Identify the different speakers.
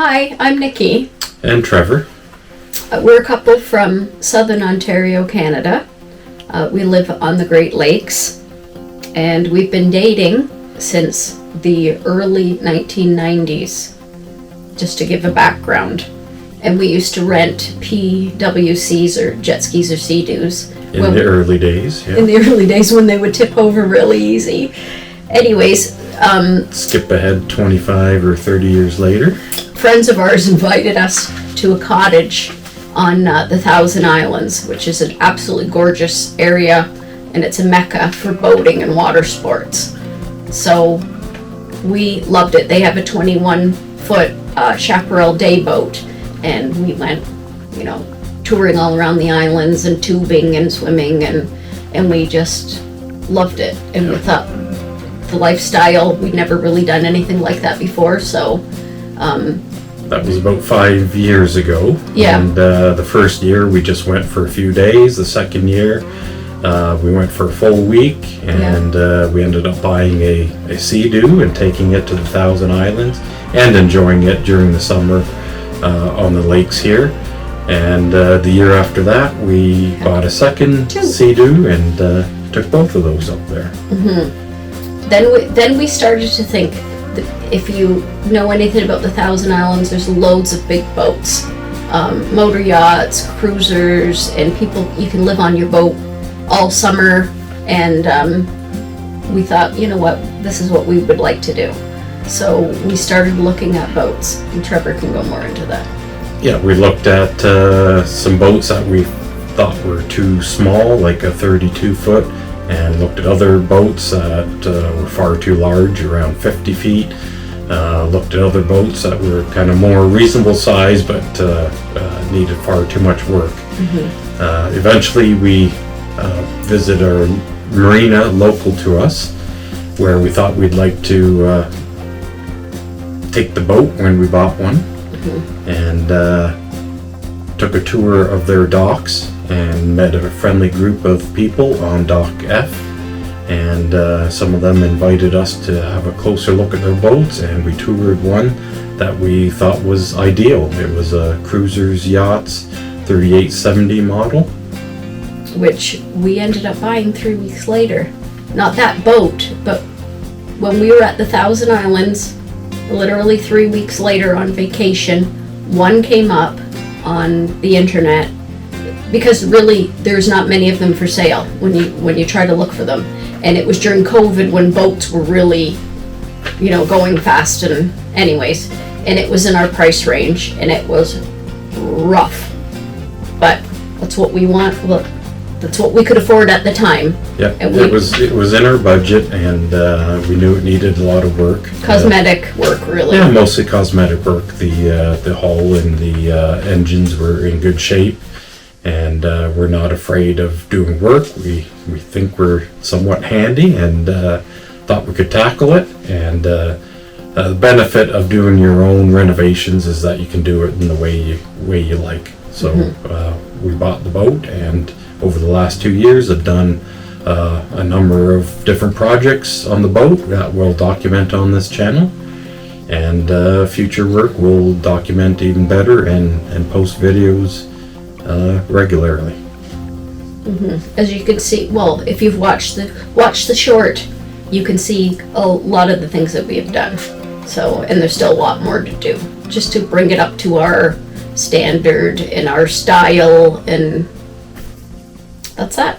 Speaker 1: Hi, I'm Nikki.
Speaker 2: And Trevor.
Speaker 1: We're a couple from Southern Ontario, Canada. We live on the Great Lakes, and we've been dating since the early 1990s, just to give a background. And we used to rent PWCs or jet skis or Sea-Doos.
Speaker 2: In the early days, yeah.
Speaker 1: In the early days when they would tip over really easy. Anyways,
Speaker 2: skip ahead 25 or 30 years later.
Speaker 1: Friends of ours invited us to a cottage on the Thousand Islands, which is an absolutely gorgeous area, and it's a mecca for boating and water sports. So we loved it. They have a 21-foot Chaparral day boat, and we went, touring all around the islands and tubing and swimming, and we just loved it. And we thought the lifestyle, we'd never really done anything like that before, so
Speaker 2: that was about 5 years ago.
Speaker 1: Yeah.
Speaker 2: And the first year we just went for a few days. The second year we went for a full week, and we ended up buying a Sea-Doo and taking it to the Thousand Islands and enjoying it during the summer on the lakes here. And the year after that we bought a second Sea-Doo and took both of those up there.
Speaker 1: Mm-hmm. Then we started to think that if you know anything about the Thousand Islands, there's loads of big boats, motor yachts, cruisers, and you can live on your boat all summer. And we thought, you know what, this is what we would like to do. So we started looking at boats, and Trevor can go more into that.
Speaker 2: Yeah, we looked at some boats that we thought were too small, like a 32-foot. And looked at other boats that were far too large, around 50 feet. Looked at other boats that were kind of more reasonable size, but needed far too much work. Mm-hmm. Eventually we visited our marina local to us, where we thought we'd like to take the boat when we bought one. Mm-hmm. And took a tour of their docks and met a friendly group of people on Dock F, and some of them invited us to have a closer look at their boats, and we toured one that we thought was ideal. It was a Cruisers Yachts 3870 model,
Speaker 1: which we ended up buying 3 weeks later. Not that boat, but when we were at the Thousand Islands, literally 3 weeks later on vacation, one came up on the internet, because really there's not many of them for sale when you try to look for them. And it was during COVID when boats were really, going fast, and anyways, and it was in our price range, and it was rough. But that's what we want. Look, that's what we could afford at the time.
Speaker 2: Yeah, and it was in our budget, and we knew it needed a lot of work.
Speaker 1: Cosmetic work, really.
Speaker 2: Yeah, mostly cosmetic work. The hull and the engines were in good shape. And we're not afraid of doing work. We think we're somewhat handy, and thought we could tackle it. And the benefit of doing your own renovations is that you can do it in the way you like. So we bought the boat, and over the last 2 years I've done a number of different projects on the boat that we'll document on this channel. And future work we'll document even better and post videos regularly.
Speaker 1: Mm-hmm. As you can see, well, if you've watched the short, you can see a lot of the things that we have done. So, and there's still a lot more to do, just to bring it up to our standard and our style, and that's that.